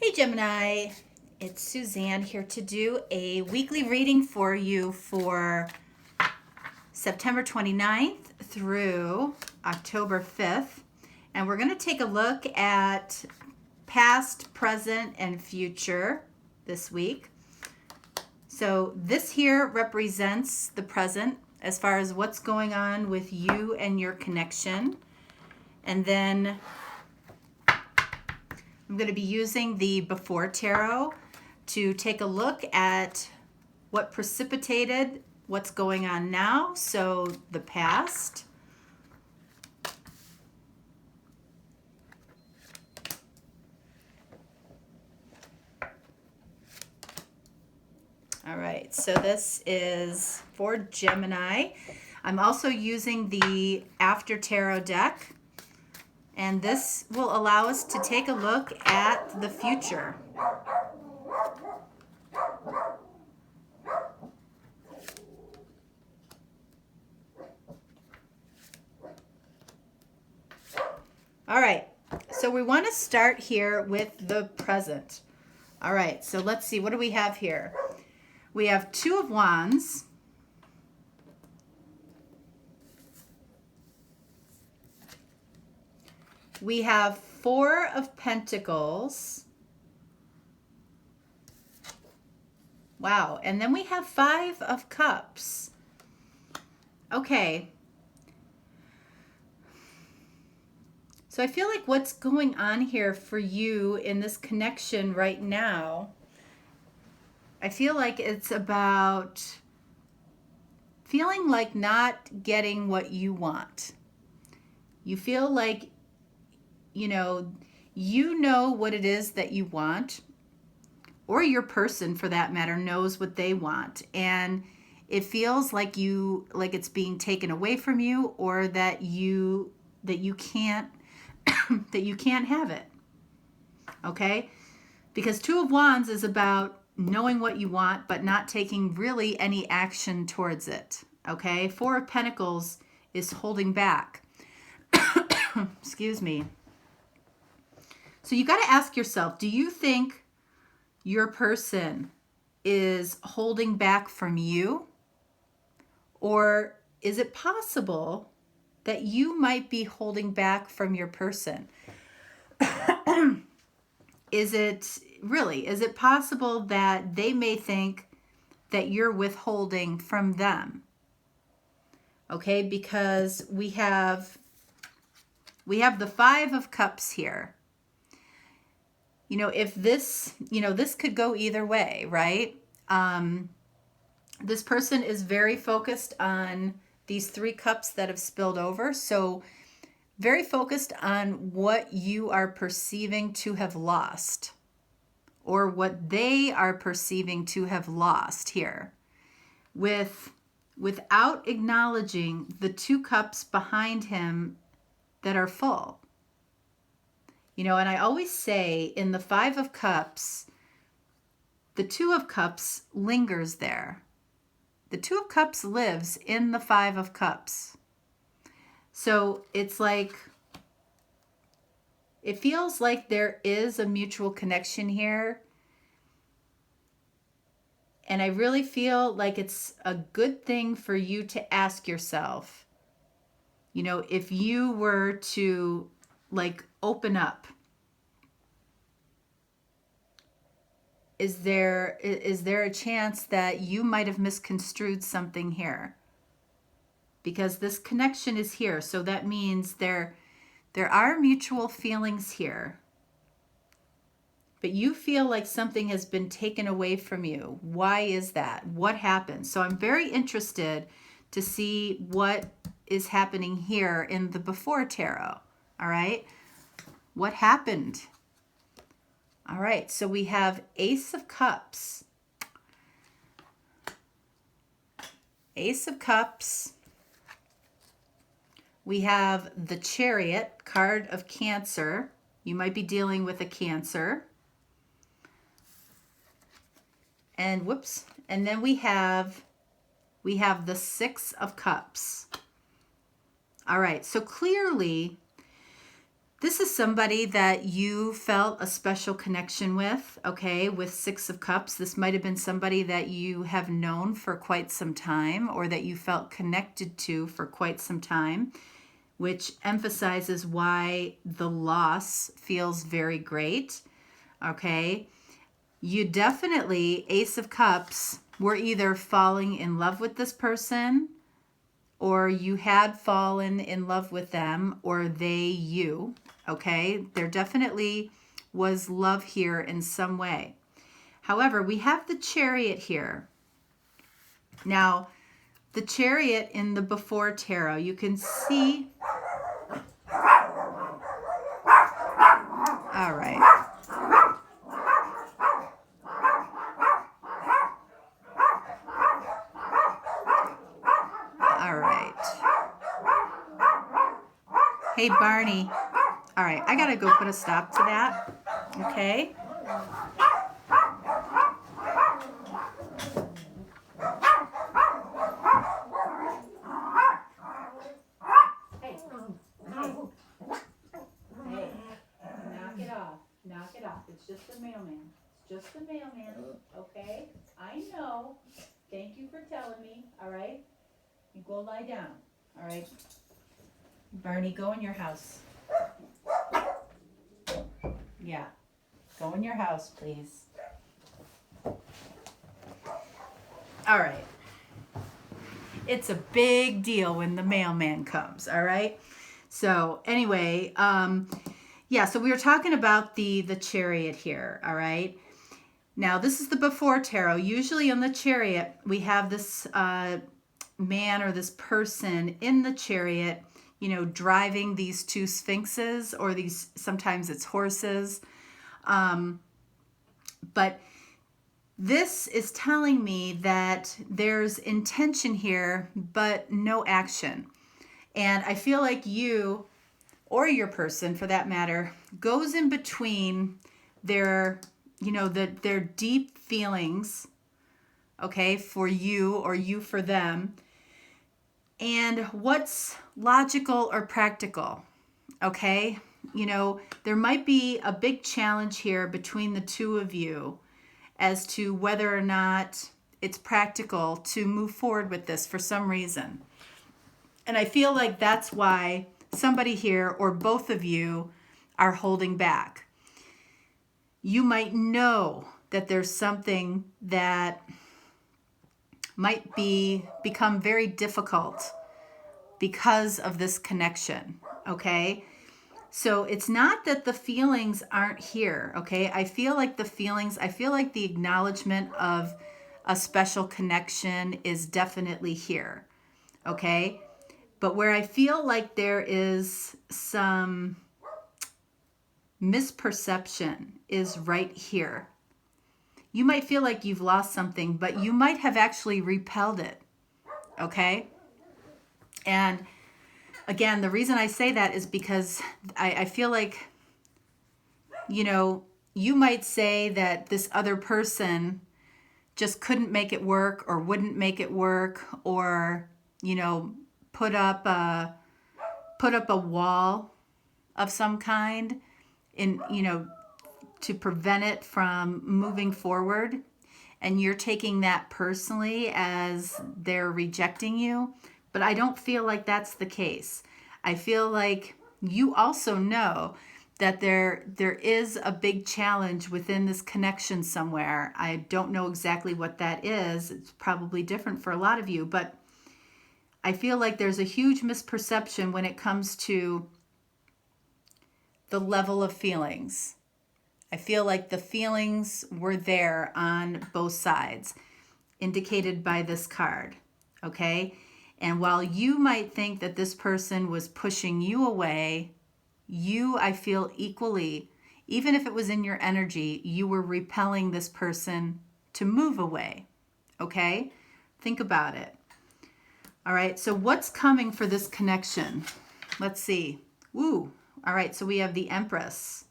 Hey Gemini, it's Suzanne here to do a weekly reading for you for September 29th through October 5th. And we're going to take a look at past, present, and future this week. So this here represents the present as far as what's going on with you and your connection. And then I'm going to be using the Before Tarot to take a look at what precipitated what's going on now, so the past. All right, so this is for Gemini. I'm also using the After Tarot deck. And this will allow us to take a look at the future. All right, so we want to start here with the present. All right, so let's see, what do we have here? We have Two of Wands. We have Four of Pentacles. Wow, and then we have Five of Cups. Okay. So I feel like what's going on here for you in this connection right now, I feel like it's about feeling like not getting what you want. You feel like you know what it is that you want, or your person for that matter knows what they want, and it feels like it's being taken away from you, or that you can't that you can't have it. Okay? Because Two of Wands is about knowing what you want but not taking really any action towards it. Okay? Four of Pentacles is holding back. Excuse me. So you got to ask yourself, do you think your person is holding back from you? Or is it possible that you might be holding back from your person? Is it possible that they may think that you're withholding from them? Okay, because we have the Five of Cups here. If this could go either way, right? This person is very focused on these three cups that have spilled over. So very focused on what you are perceiving to have lost, or what they are perceiving to have lost here, without acknowledging the two cups behind him that are full. And I always say in the Five of Cups, the Two of Cups lingers there. The Two of Cups lives in the Five of Cups. So it's like, it feels like there is a mutual connection here. And I really feel like it's a good thing for you to ask yourself, if you were to open up, is there a chance that you might have misconstrued something here? Because this connection is here, so that means there are mutual feelings here, but you feel like something has been taken away from you. Why is that? What happened? So I'm very interested to see what is happening here in the Before Tarot. All right, what happened? All right, so we have Ace of Cups. Ace of Cups. We have the Chariot, card of Cancer. You might be dealing with a Cancer. And whoops, and then we have the Six of Cups. All right, so clearly This is somebody that you felt a special connection with, okay, with Six of Cups. This might have been somebody that you have known for quite some time or that you felt connected to for quite some time, which emphasizes why the loss feels very great, okay? You definitely, Ace of Cups, were either falling in love with this person, or you had fallen in love with them, or they you, okay? There definitely was love here in some way. However, we have the Chariot here. Now, the Chariot in the Before Tarot, you can see. All right. All right. Hey, Barney. All right, I gotta go put a stop to that. Okay. Hey, knock it off. Knock it off. It's just the mailman. It's just the mailman. Okay. I know. Thank you for telling me. All right. You go lie down. All right. Barney, go in your house. Yeah. Go in your house, please. All right. It's a big deal when the mailman comes, all right? So anyway, yeah, so we were talking about the Chariot here, all right? Now, this is the Before Tarot. Usually on the Chariot, we have this man or this person in the Chariot, you know, driving these two sphinxes, or these, sometimes it's horses. But this is telling me that there's intention here, but no action. And I feel like you, or your person for that matter, goes in between their, you know, their deep feelings, okay, for you or you for them, and what's logical or practical, okay? You know, there might be a big challenge here between the two of you as to whether or not it's practical to move forward with this for some reason. And I feel like that's why somebody here or both of you are holding back. You might know that there's something that might become very difficult because of this connection, okay? So it's not that the feelings aren't here, okay? I feel like the acknowledgement of a special connection is definitely here, okay? But where I feel like there is some misperception is right here. You might feel like you've lost something, but you might have actually repelled it, okay? And again, the reason I say that is because I feel like, you know, you might say that this other person just couldn't make it work or wouldn't make it work, or, you know, put up a wall of some kind in, you know, to prevent it from moving forward. And you're taking that personally as they're rejecting you. But I don't feel like that's the case. I feel like you also know that there is a big challenge within this connection somewhere. I don't know exactly what that is. It's probably different for a lot of you, but I feel like there's a huge misperception when it comes to the level of feelings. I feel like the feelings were there on both sides, indicated by this card, okay? And while you might think that this person was pushing you away, I feel equally, even if it was in your energy, you were repelling this person to move away, okay? Think about it. All right, so what's coming for this connection? Let's see. Woo. All right, so we have the Empress.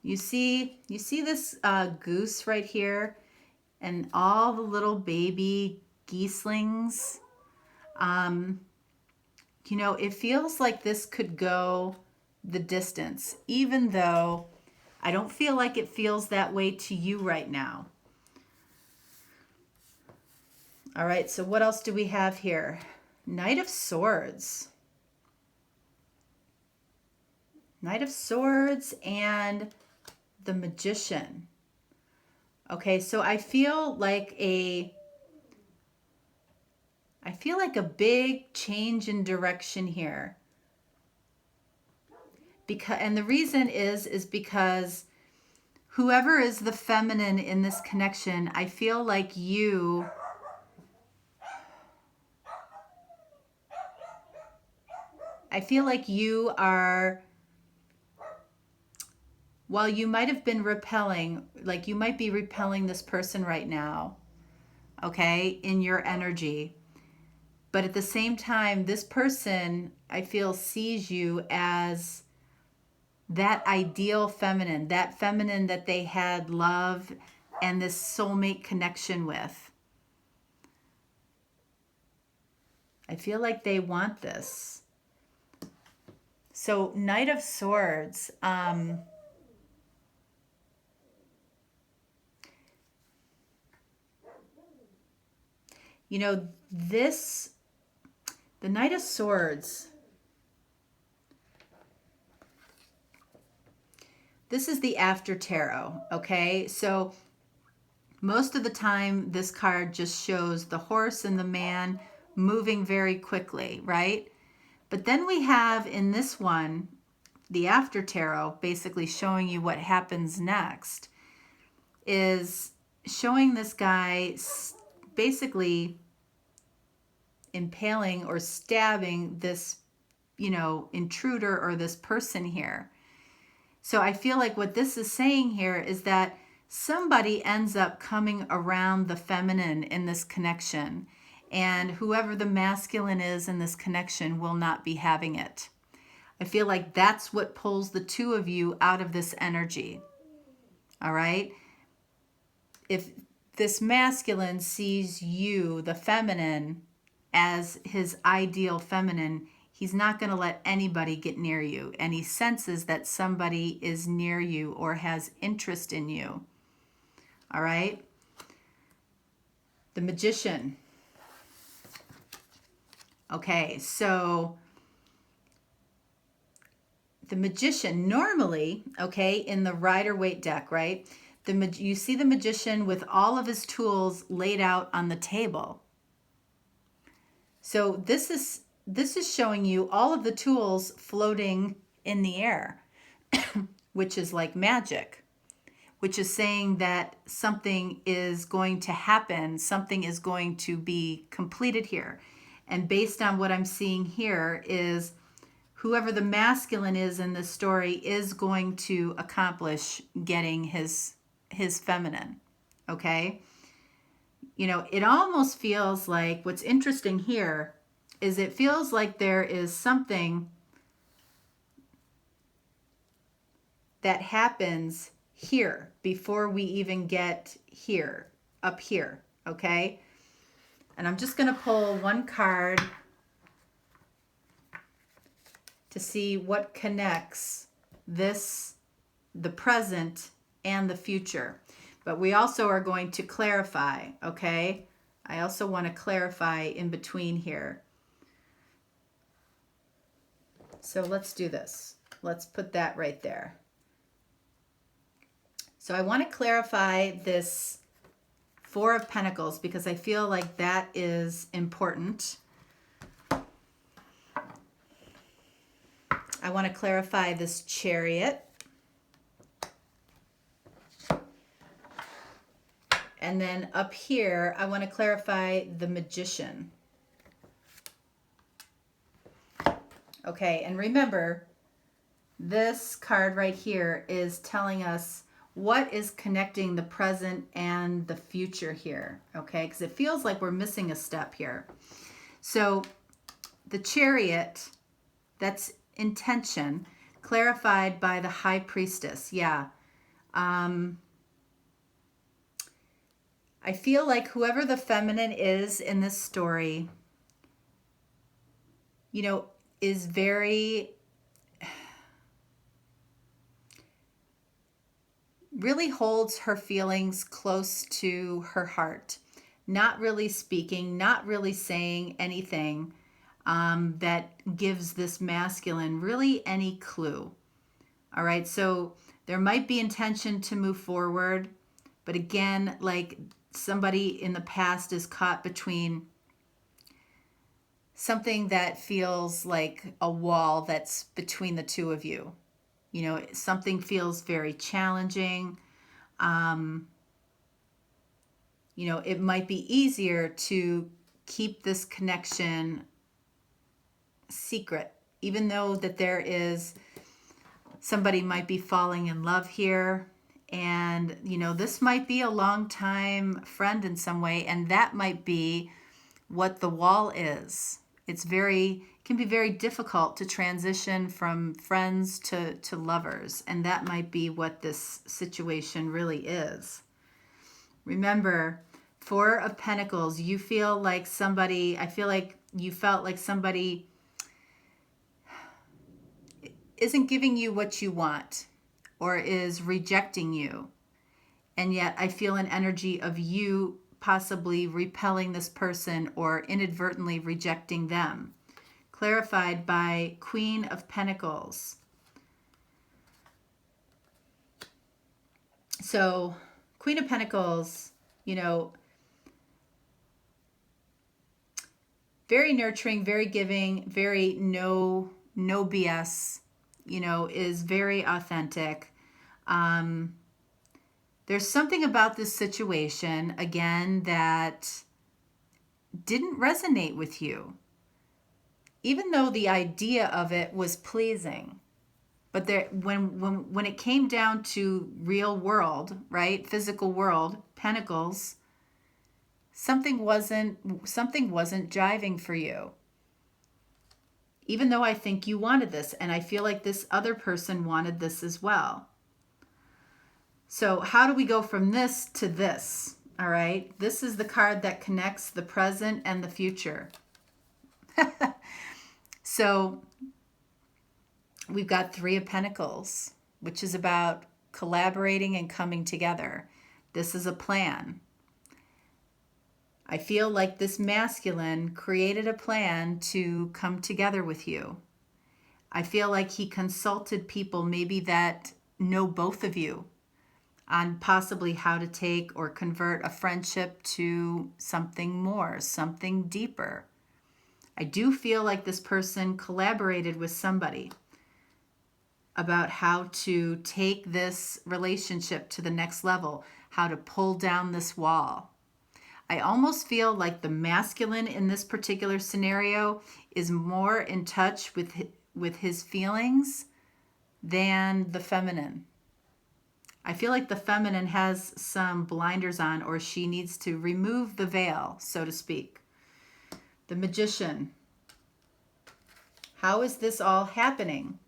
You see this goose right here, and all the little baby geeslings. You know, it feels like this could go the distance, even though I don't feel like it feels that way to you right now. All right, so what else do we have here? Knight of Swords. Knight of Swords and the Magician. Okay, so I feel like a big change in direction here. And the reason is because whoever is the feminine in this connection, I feel like you are, while you might have been repelling, like you might be repelling this person right now, okay, in your energy. But at the same time, this person, I feel, sees you as that ideal feminine, that feminine that they had love and this soulmate connection with. I feel like they want this. So Knight of Swords, you know, the Knight of Swords, this is the after tarot, okay? So most of the time, this card just shows the horse and the man moving very quickly, right? But then we have in this one, the after tarot, basically showing you what happens next, is showing this guy basically impaling or stabbing this, you know, intruder or this person here. So I feel like what this is saying here is that somebody ends up coming around the feminine in this connection, and whoever the masculine is in this connection will not be having it. I feel like that's what pulls the two of you out of this energy. All right? If this masculine sees you, the feminine, as his ideal feminine, he's not going to let anybody get near you. And he senses that somebody is near you or has interest in you. All right? The Magician. Okay, so the Magician normally, okay, in the Rider-Waite deck, right? You see the Magician with all of his tools laid out on the table. So this is showing you all of the tools floating in the air, which is like magic, which is saying that something is going to happen, something is going to be completed here. And based on what I'm seeing here is whoever the masculine is in this story is going to accomplish getting his feminine, okay? You know, it almost feels like, what's interesting here is it feels like there is something that happens here before we even get here, up here, okay? And I'm just going to pull one card to see what connects this, the present, and the future. But we also are going to clarify, okay? I also want to clarify in between here. So let's do this. Let's put that right there. So I want to clarify this Four of Pentacles because I feel like that is important. I want to clarify this Chariot. And then up here, I want to clarify the Magician. Okay, and remember, this card right here is telling us what is connecting the present and the future here, okay? Because it feels like we're missing a step here. So the Chariot, that's intention, clarified by the High Priestess. Yeah. I feel like whoever the feminine is in this story, you know, is very, really holds her feelings close to her heart, not really speaking, not really saying anything that gives this masculine really any clue. All right, so there might be intention to move forward, but again, like somebody in the past is caught between something that feels like a wall that's between the two of you. You know, something feels very challenging. You know, it might be easier to keep this connection secret, even though that there is somebody might be falling in love here. And, you know, this might be a long time friend in some way, and that might be what the wall is. It can be very difficult to transition from friends to lovers, and that might be what this situation really is. Remember, Four of Pentacles, I feel like you felt like somebody isn't giving you what you want or is rejecting you. And yet I feel an energy of you possibly repelling this person or inadvertently rejecting them. Clarified by Queen of Pentacles. So, Queen of Pentacles, you know, very nurturing, very giving, very no BS, you know, is very authentic. There's something about this situation, again, that didn't resonate with you, even though the idea of it was pleasing. But there, when it came down to real world, right, physical world, Pentacles, something wasn't jiving for you. Even though I think you wanted this, and I feel like this other person wanted this as well. So how do we go from this to this? All right. This is the card that connects the present and the future. So we've got Three of Pentacles, which is about collaborating and coming together. This is a plan. I feel like this masculine created a plan to come together with you. I feel like he consulted people maybe that know both of you on possibly how to take or convert a friendship to something more, something deeper. I do feel like this person collaborated with somebody about how to take this relationship to the next level, how to pull down this wall. I almost feel like the masculine in this particular scenario is more in touch with his feelings than the feminine. I feel like the feminine has some blinders on, or she needs to remove the veil, so to speak. The Magician. How is this all happening?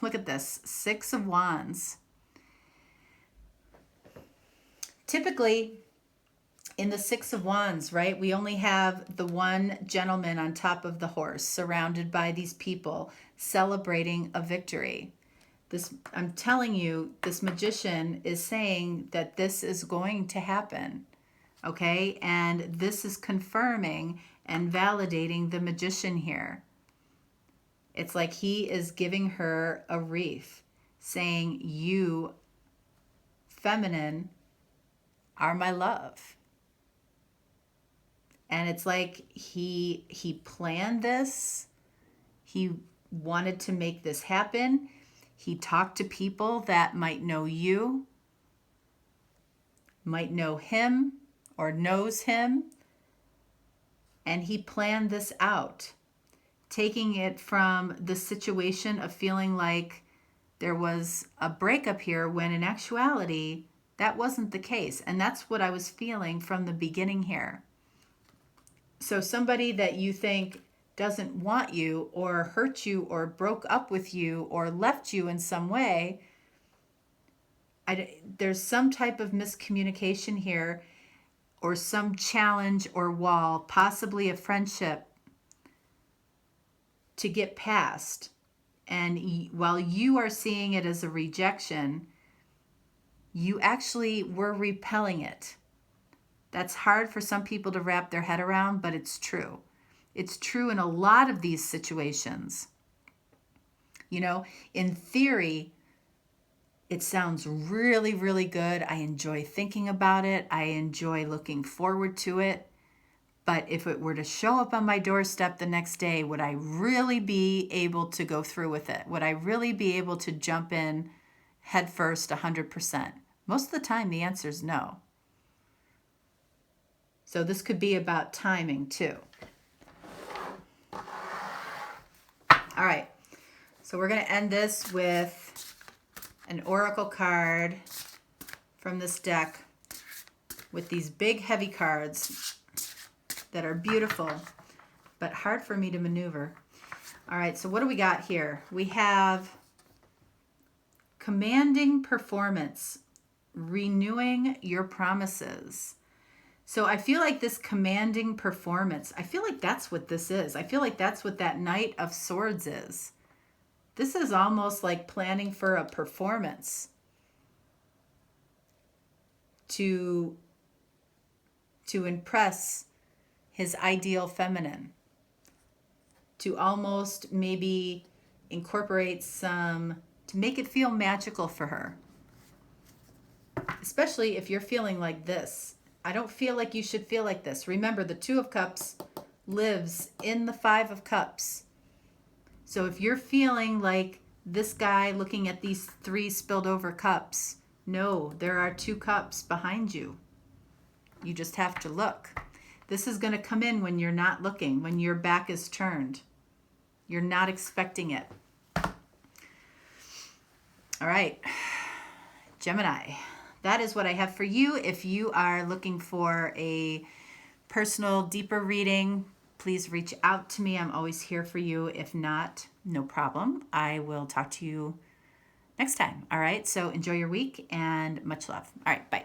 Look at this, Six of Wands. Typically, in the Six of Wands, right, we only have the one gentleman on top of the horse, surrounded by these people celebrating a victory. This, I'm telling you, this Magician is saying that this is going to happen, okay? And this is confirming and validating the Magician here. It's like he is giving her a wreath, saying, you, feminine, are my love. And it's like he planned this. He wanted to make this happen. He talked to people that might know you, might know him or knows him, and he planned this out, taking it from the situation of feeling like there was a breakup here when in actuality that wasn't the case. And that's what I was feeling from the beginning here. So somebody that you think doesn't want you or hurt you or broke up with you or left you in some way, there's some type of miscommunication here or some challenge or wall, possibly a friendship to get past. And while you are seeing it as a rejection, you actually were repelling it. That's hard for some people to wrap their head around, but it's true. It's true in a lot of these situations. You know, in theory, it sounds really, really good. I enjoy thinking about it. I enjoy looking forward to it. But if it were to show up on my doorstep the next day, would I really be able to go through with it? Would I really be able to jump in head first 100%? Most of the time, the answer is no. So this could be about timing too. All right. So we're going to end this with an oracle card from this deck with these big heavy cards that are beautiful, but hard for me to maneuver. All right, so what do we got here? We have commanding performance, renewing your promises. So I feel like this commanding performance, I feel like that's what this is. I feel like that's what that Knight of Swords is. This is almost like planning for a performance to impress his ideal feminine, to almost maybe incorporate some, to make it feel magical for her. Especially if you're feeling like this. I don't feel like you should feel like this. Remember, the Two of Cups lives in the Five of Cups. So if you're feeling like this guy looking at these 3 spilled over cups, no, there are 2 cups behind you. You just have to look. This is going to come in when you're not looking, when your back is turned. You're not expecting it. All right, Gemini. That is what I have for you. If you are looking for a personal, deeper reading, please reach out to me. I'm always here for you. If not, no problem. I will talk to you next time. All right, so enjoy your week and much love. All right, bye.